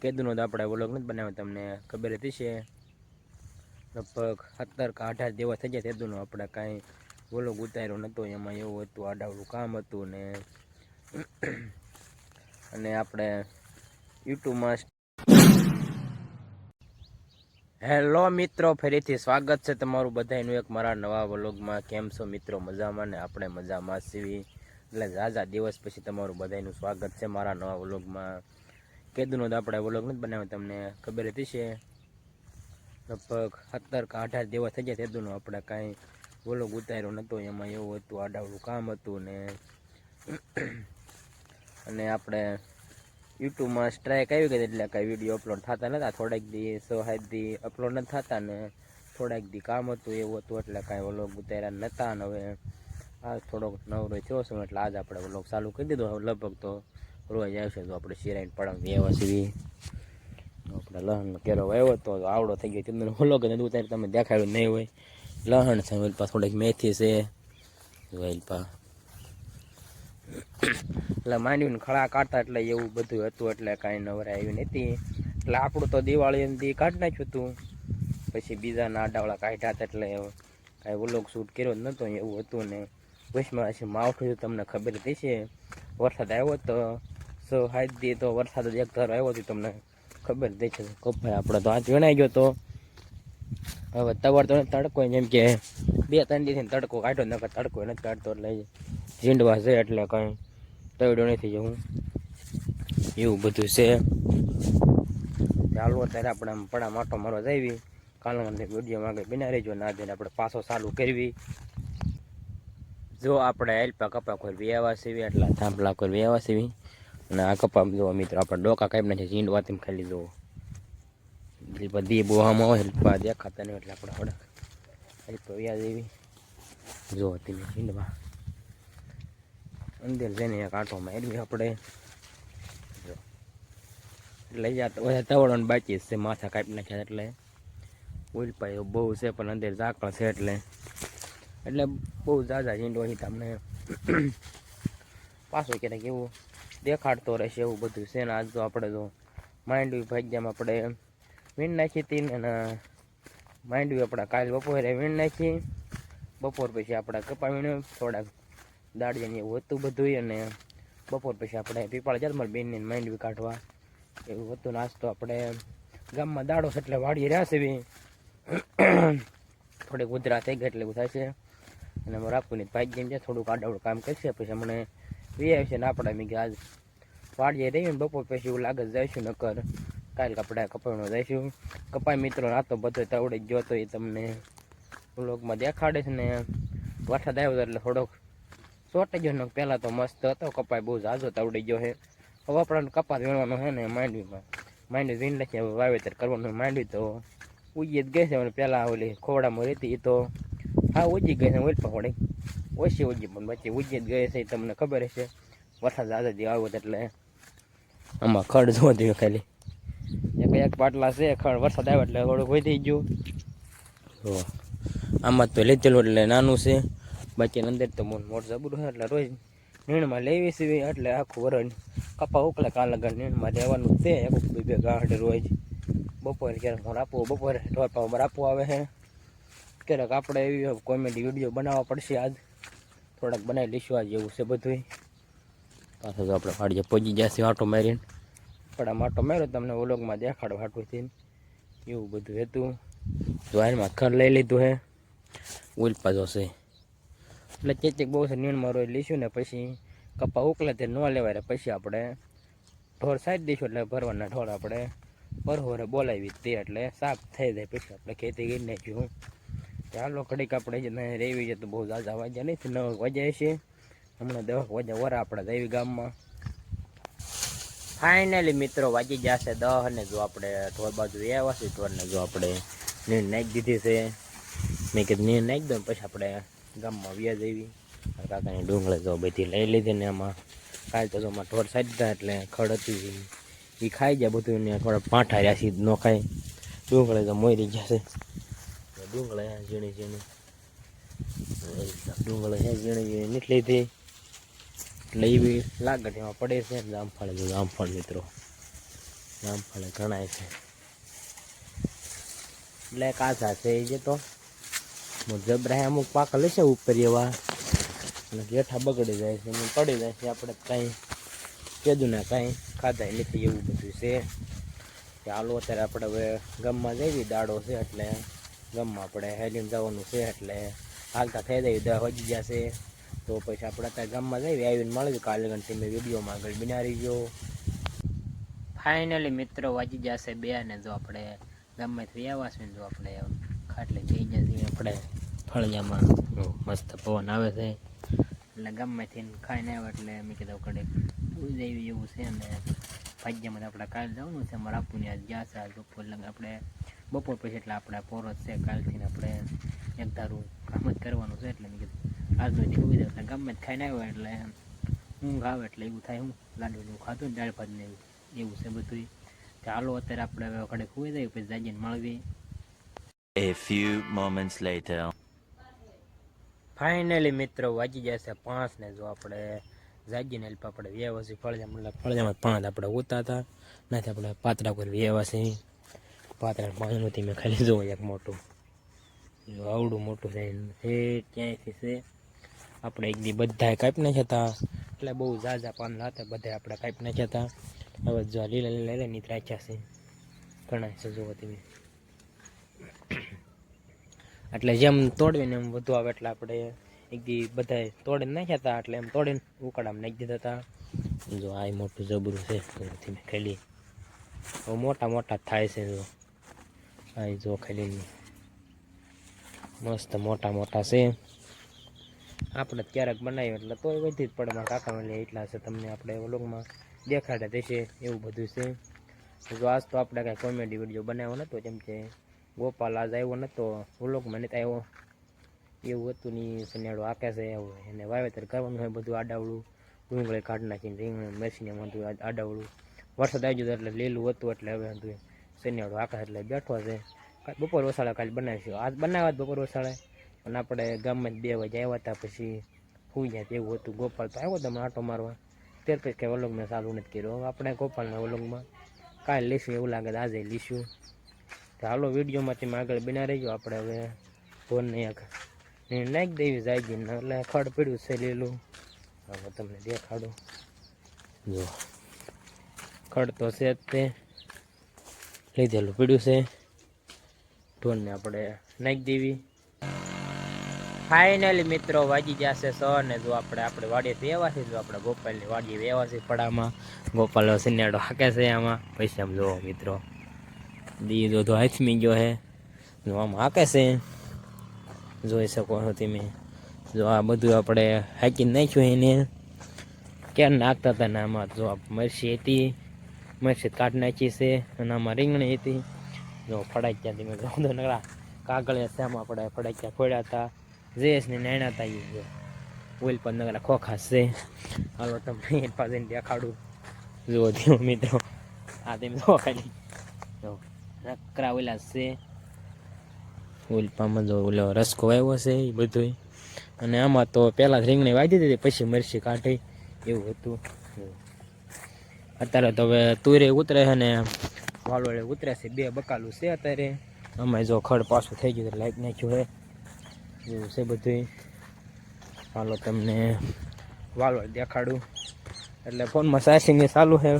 કેદુનો તો આપણે વ્લોગ નથી બનાવ્યો, તમને ખબર હતી છે. લગભગ 17 કે 18 જેવા થઈ ગયા કેદુનો આપણે કાંઈ વ્લોગ ઉતાર્યો નહોતો. એમાં એવું હતું, આડાવડું કામ હતું ને અને આપણે યુટ્યુબમાં. હેલો મિત્રો, ફરીથી સ્વાગત છે તમારું બધાનું એક મારા નવા વ્લોગમાં. કેમ છો મિત્રો? મજામાં ને? આપણે મજામાં છીએ. એટલે ઝાઝા દિવસ પછી તમારું બધાનું સ્વાગત છે મારા નવા વ્લોગમાં. કેદુનો તો આપણે વ્લોગ નથી બનાવ્યો, તમને ખબર હતી છે. લગભગ 17 કે 18 જેવા થઈ ગયા કેદુનો આપણે કાંઈ વ્લોગ ઉતાર્યો નહોતો. એમાં એવું હતું, આડાવડું કામ હતું ને અને આપણે યુટ્યુબમાં સ્ટ્રાઇક આવી ગઈ એટલે કાંઈ વિડીયો અપલોડ થતા નહોતા. થોડાક દી 6-7 દી અપલોડ નથી થતા ને થોડાક દી કામ હતું એવું હતું એટલે કાંઈ વ્લોગ ઉતાર્યા નહોતા. અને હવે આજ થોડોક નવરો થયો છું એટલે આજ આપણે વ્લોગ ચાલુ કરી દીધો. હવે લગભગ તો રોજ આવશે. તો આપણે શિરાઈને પડાવી એવા સીવી આપણે લહણનો કેરો આવ્યો તો આવડો થઈ ગયો. તમને વ્લોગ નથી ઉતારી, તમે દેખાડ્યું નહીં હોય. લહણ છે, વેલપા થોડીક મેથી છે, વેલપા એટલે માંડવીને ખળા કાઢતા એટલે એવું બધું હતું એટલે કાંઈ નવરાય આવી નથી. એટલે આપણું તો દિવાળી દી કાઢી નાખ્યું હતું. પછી બીજાના આડાવાળા કાઢ્યા હતા એટલે કાંઈ વ્લોગ શૂટ કર્યો જ નહોતો એવું હતું. ને વચમાં પછી માવઠું તમને ખબર હતી છે. વરસાદ આવ્યો તો 6-7 દી તો વરસાદ જ એક ધારો આવ્યો હતો, તમને ખબર જ છે. કપાય આપણે તો આજ વણાઈ ગયો તો હવે તવર તો તડકો જેમ કે 2-3 દીથી તડકો કાઢ્યો, નકર તડકો નથી કાઢતો. એટલે ઝીંડવા છે એટલે કંઈ તવડો નથી જવું એવું બધું છે. ચાલો અત્યારે આપણે આમ પડા માટો મારવા જઈએ. કાલના વિડીયોમાં આગળ બના રહીજો. ના દઈને આપણે પાછો ચાલુ કરવી. જો આપણે હેલ્પા કપા કોઈ વ્યવા સીવી એટલે થાંભલા કોઈ વ્યવા સીવી. અને આ કપા જો મિત્રો આપણે ડોકા કાપી નાખીએ. ઝીંડવા તેમ ખાલી જુઓ બધી બોહામાં હોય હેલ્પા દેખાતા નહીં એટલે આપણે થોડાક હેલ્પા વ્યા જેવી જો તમે ઝીંડવા અંદર જઈને એક આંટો મારવી આપણે. જો લઈ જતા બધા તવડોને બાકી છે, માથા કાપી નાખ્યા એટલે ઉલપાય બહુ છે પણ અંદર ઝાકળ છે એટલે બહુ ઝાઝા ઝીંડો અહીં તમને પાછું ક્યારેક એવું દેખાડતો રહેશે એવું બધું છે ને. આજ તો આપણે જો માંડવી ભાગ્યામાં આપણે વીણ નાખી હતી ને માંડવી આપણે કાલ બપોરે વીણ નાખી. બપોર પછી આપણે કપા વીણ્યું, થોડાક દાળિયાની એવું હતું બધું. અને બપોર પછી આપણે પીપાળ જતા મારી બેનને માંડવી કાઢવા એવું હતું. નાસ્તો આપણે ગામમાં દાડો એટલે વાડીએ રહ્યા છે થોડીક ઉધરા થઈ ગઈ એટલે એવું થાય છે. અને રાખું ભાઈ જેમ છે થોડુંક આડાવડું કામ કરશે પછી અમને વી આવશે ને આપણે મેં આજ વાડીએ રહીને બપોર પછી એવું લાગે જઈશું. નકર કાલે આપણે કપાઈનો જઈશું. કપાઈ મિત્રો આ તો બધો તવડે ગયો તો એ તમને વ્લોગમાં દેખાડે છે. ને વરસાદ આવ્યો એટલે થોડોક શોર્ટેજ ગયો. પહેલાં તો મસ્ત હતો કપાઈ, બહુ ઝાઝો તવડી ગયો છે. હવે આપણને કપાસ વીણવાનો છે ને માંડવી વીણ લખી હવે વાવેતર કરવાનું. માંડવી તો ઉજી જ ગઈ છે. પહેલાં ઓલી ખોવડામાં રહેતી એ તો હા ઉજી ગઈ છે. ઓલ પણ થોડી ઓછી ઉજી પણ પછી ઉજી જ ગઈ છે. તમને ખબર હશે વરસાદ આઝાદી આવ્યો એટલે આમાં ખડ જોવા જોઈએ ખાલી એક પાટલા છે. ખડ વરસાદ આવ્યો એટલે થોડુંક વધી ગયું. તો આમાં તો લીધેલું એટલે નાનું છે. બાકી અંદર તો મોટ જબરું છે એટલે રોજ નીણમાં લેવી છે એટલે આખું વરણ કપા ઉકલે કાલ લગન નીણમાં રહેવાનું છે. એક બે ગાંઠ રોજ બપોરે ક્યારેક હું આપવું, બપોરે ઢોર પાવર આપવું આવે છે. ક્યારેક આપણે એવી કોમેડી વિડીયો બનાવવા પડશે. આજ થોડાક બનાવી લઈશું આજ એવું છે બધું. પાછો તો આપણે વાડીએ પહોંચી જશે આંટો મારીને. પણ આમ આંટો માર્યો તમને વ્લોગમાં દેખાડવા હાટુંથી એવું બધું હતું. દ્વારમાં ખર લઈ લીધું હે ઉલપા જોશે એટલે ચેચક બહુ છે. નીણમાં રોજ લઈશું ને પછી કપા ઉકલે તે ન લેવાય પછી આપણે ઢોર સાઈડ દઈશું. એટલે ભરવાના ઢોર આપણે બરોબર બોલાવી તે એટલે સાફ થઈ જાય પછી આપણે ખેતી કરી નાખ્યું. ચાલો ઘડીક આપણે રેવી છે તો બહુ ઝાઝા વાગ્યા નહીં, 9 વાગ્યા છે. હમણાં 10 વાગ્યા વરા આપણે દેવી ગામમાં ફાઇનલી મિત્રો વાગી જશે 10. અને જો આપણે ઢોર બાજુ આવ્યા છે ઢોરને જો આપણે નીણ નાખી દીધી છે. મેં કીધું નીણ નાખી દઉં પછી આપણે ગામમાં વ્યા જવી. કાકાની ડુંગળી જો બધી લઈ લીધી ને એમાં કાલ તો જોમાં ઢોર સાજતા એટલે ખડ હતી એ ખાઈ જાય બધું. ને થોડા પાઠા રહ્યા છે ન ખાય. ડુંગળી તો મોરી જશે. ડુંગળી ઝીણી ઝીણી ડુંગળી ઝીણી ઝીણી નીકળી લીધી એટલે એવી લાગે એમાં પડે છે. જામફળ જો જામફળ મિત્રો જામફળ ઘણાય છે એટલે કાચા છે એ જે તો જબરા અમુક પાક લેશે ઉપર એવા અને જેઠા બગડી જાય છે એમ પડી જાય છે. આપણે કાંઈ કીધું ને કાંઈ ખાધાય નથી એવું બધું છે. ચાલો અત્યારે આપણે હવે ગામમાં જઈએ, દાડો છે એટલે ગામમાં આપણે હેલીને જવાનું છે એટલે હાલતા થઈ જાય 10 વાગી ગયા છે. તો પછી આપણે અત્યારે ગામમાં જઈએ, આવીને મળીએ કાલે તમે વિડીયોમાં આગળ બિના ગયો. ફાઇનલી મિત્રો વાગી જશે 2 ને જો આપણે ગામમાંથી આવ્યા છે ને જો આપણે ખાટલે જઈ જઈએ આપણે ફળિયામાં મસ્ત પવન આવે છે એટલે ગામમાંથી ખાઈને આવ્યા એટલે મેં કીધું કડે ઉઈ જાય એવું છે. અને ભાગ્યમાં આપણે કાલે જવાનું છે અમારે આપુને આજ ગયા છે આજ બપોર લગ આપણે બપોર પછી એટલે આપણે પોરત છે કાલથી આપણે એક ધારું કામ જ કરવાનું છે એટલે મેં કીધું આજનો દી ઉઈ જાય એટલે ગામમાં જ ખાઈને આવ્યા એટલે ઊંઘ આવે એટલે એવું થાય. હું લાડુનું ખાધું ને દાળ ભાત ને એવું છે બધું. ચાલો અત્યારે આપણે હવે ઘડે ખુઈ જાય પછી જાગીને મળવી. A few moments later. Finally મિત્રો વાગી જશે 5 ને જો આપણે જાગીને આપણે વ્યવસ્થિત ફળિયામાં 5 આપણે ઉતા હતા નથી આપણે પાત્રા પર વ્યવસ્થિત પાત્રા પાણી નહોતી મેં ખાલી જોવું એક મોટું આવડું મોટું છે એ ક્યાંયથી છે. આપણે એક દી બધા કાપી નાખ્યા હતા એટલે બહુ ઝાઝા પાનના હતા બધા આપણે કાપી નાખ્યા હતા. હવે જો લીલા લીલા નીત રાખ્યા છે ઘણા છે જોવો તમે એટલે જેમ તોડવીને એમ વધુ આવે એટલે આપણે એક દી બધા તોડીને નાખ્યા હતા એટલે એમ તોડીને ઉકાળામાં નાખી દીધા હતા. જો આ મોટું જબરું છે તમે ખાલી મોટા મોટા થાય છે. જો આ જો ખાલી મસ્ત મોટા મોટા છે. આપણે ક્યારેક બનાવ્યું એટલે તોય વધી જ પડે. મારા કાકા લે એટલા છે તમને આપણે વ્લોગમાં દેખાડે દેશે એવું બધું છે. જો આજ તો આપણે કાંઈ કોમેડી વિડીયો બનાવ્યો નહોતો જેમ કે ગોપાલ આજ આવ્યો નહોતો વ્લોગમાં નથી આવ્યો એવું હતું ની સનેડો આકે છે એવું એને વાવેતર કરવાનું હોય બધું આડાવડું ડુંગળી કાઢી નાખીને રીંગણ મેસીને બધું આડાવડું વરસાદ આવી ગયો એટલે લીલું હતું એટલે હવે બધું સનેડો આકા એટલે બેઠો છે. બપોર વસાળે કાલે બનાવીશું આજ બનાવ્યા બપોર વસાળે અને આપણે ગામમાં 2 વાગે આવ્યા હતા પછી સુઈ જાય એવું હતું. ગોપાલ તો આવ્યો તમે આટો મારવા ત્યાર પછી કંઈ વ્લોગ મેં ચાલુ નથી કર્યો. હવે આપણે ગોપાલના વ્લોગમાં કાલે લઈશું એવું લાગે આજે લઈશું. તો હાલો વિડીયોમાં તમે આગળ બના રહીજો. આપણે હવે ફોનને એક નાખી દેવી જાય એટલે ખડ પડ્યું છે લીલું. હવે તમને દેખાડું જો ખડ તો છે જ તે લીધેલું પડ્યું છે ઢોરને આપણે નાખી દેવી. ફાઇનલી મિત્રો વાગી જશે 6 ને જો આપણે વાડીએ વેવા છે. જો આપણે ગોપાલની વાડીએ વેવા છે પડામાં ગોપાલ સિનેડો હાકે છે આમાં પૈસા આમ જોવો મિત્રો દીધો તો હાથમી ગયો હે જો આમ હાકે છે જોઈ શકો છો તમે. જો આ બધું આપણે હાકીને નાખ્યું એને ક્યાં નાખતા હતા ને આમાં જો મરસી હતી મરસી કાઢ નાખી છે અને આમાં રીંગણી હતી. જો ફડાક્યા તમે જો નકરા કાગળિયા છે આમાં આપણે ફડાક્યા ફોડ્યા હતા જેસને નાના હતા એ ઓઇલ પર નગરા ખોખા છે. હાલો તમને પાછળ દેખાડું જો ધીમો મિત્રો આ તેમ જો ખાલી જો નકરા ઓલા છે ઓઇલ પામાં જો ઓલો રસકો આવ્યો છે એ બધું. અને આમાં તો પહેલાં રીંગણી વાગી દીધી પછી મરચી કાઢી એવું હતું. અત્યારે તો હવે તુરે ઉતરે છે ને વાલોળે ઉતરે છે 2 બકાલું છે અત્યારે. અમે જો ખડ પાછું થઈ ગયું લાઈક નાખ્યું હે એવું છે બધું. હાલો તમને વાલોળ દેખાડું એટલે ફોનમાં ચાર્જિંગ ચાલુ છે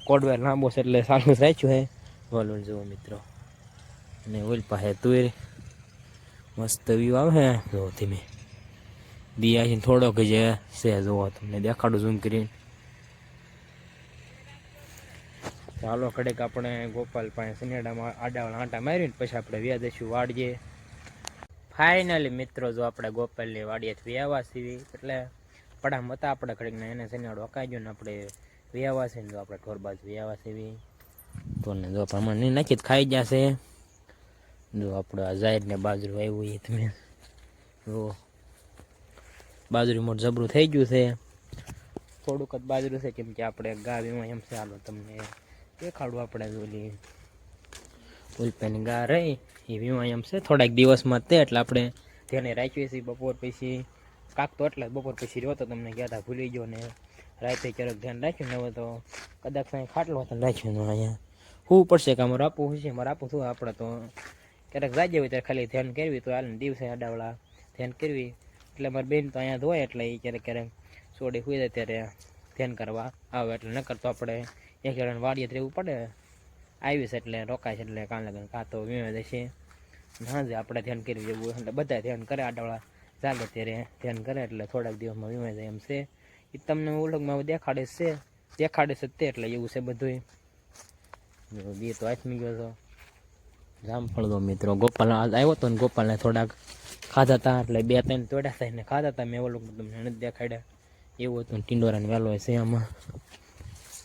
કોડવેર લાંબો છે એટલે ચાલુ રાખ્યું છે વાલોળ જુઓ મિત્રો. અને ઓઇલ પાસે તુર મસ્ત વ્યૂ આવે જો ધીમે દિયા થોડોક જ છે જોવો તમને દેખાડું ઝૂમ કરીને. ચાલો કડેક આપણે ગોપાલ પાસે સનેડામાં આડાવાળા આંટા મારીને પછી આપણે વ્યા દઈશું વાડીએ. ફાઇનલી મિત્રો જો આપણે ગોપાલની વાડીએથી વ્યાવા છીએ એટલે પડામાં હતા આપણે કડેકને એને સનેડો અકાઈ ગયો ને આપણે વ્યાવા છે ને જો આપણે ઢોર બાજુ વ્યાવા છીએ તો ને જો પ્રમાણે નાખી ખાઈ જશે. જો આપણે આ જાહેરને બાજરું આવ્યું એ તમે જો બાજરી મોટ જબરું થઈ ગયું છે. થોડુંક જ બાજરું છે કેમ કે આપણે ગાવીમાં એમ છે. હાલો તમને દેખાડું આપણે ઓલી ઉલ્પેની ગા રહી એ વીમા એમ છે થોડાક દિવસમાં તે એટલે આપણે ધ્યાને રાખીએ છીએ. બપોર પછી કાક તો એટલે બપોર પછી રહ્યો તો તમને ગયા હતા ભૂલી ગયો ને રાતે ક્યારેક ધ્યાન રાખ્યું ને હવે તો કદાચ કાંઈ ખાટલો હતો રાખ્યું અહીંયા શું પડશે કે અમારું આપવું છે, મારે આપવું શું આપણે તો ક્યારેક જાજે હોય ત્યારે ખાલી ધ્યાન કરવી તો હાલ દિવસે આડાવડા ધ્યાન કરવી. એટલે મારી બેન તો અહીંયા જ હોય એટલે એ ક્યારેક ક્યારેક સોડી સુઈ જાય ત્યારે ધ્યાન કરવા આવે. એટલે નકર તો આપણે એક જણાને વાડીએ રહેવું પડે. આવીશ એટલે રોકાય છે એટલે કાં લગન કાં તો વીમે જશે. હા જ આપણે ધ્યાન કરવી જેવું એટલે બધા ધ્યાન કરે આડાવડા જાગે ત્યારે ધ્યાન કરે એટલે થોડાક દિવસમાં વીમે જાય એમ છે. એ તમને ઓળખમાં દેખાડે છે તે એટલે એવું છે બધું. બે તો હાથમી ગયો હતો જામફળ તો મિત્રો ગોપાલ આવ્યો હતો ને ગોપાલને થોડાક ખાધા હતા એટલે 2-3 તોડ્યા હતા એને ખાધા હતા. મેં ઓલું તમને નથી દેખાડ્યા એવું હતું. ટીંડોરાને વહેલો છે આમાં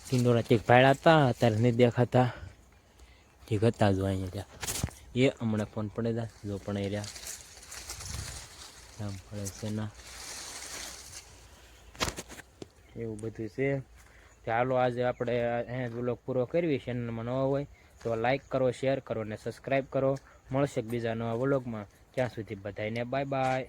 ટીંડોરા ચેક ભાડ્યા હતા અત્યારે નથી દેખાતા. ઠીક હતા જો અહીંયા ત્યાં એ હમણાં ફોન પડે તા જો પણ એ રહ્યા જામફળ છે ના એવું બધું છે. ચાલો આજે આપણે અહીંયા વ્લોગ પૂરો કરવી. ચેનલમાં નવા હોય તો લાઈક કરો, શેર કરો અને સબસ્ક્રાઈબ કરો. મળશે બીજા નવા વ્લોગમાં. ત્યાં સુધી બધાને બાય બાય.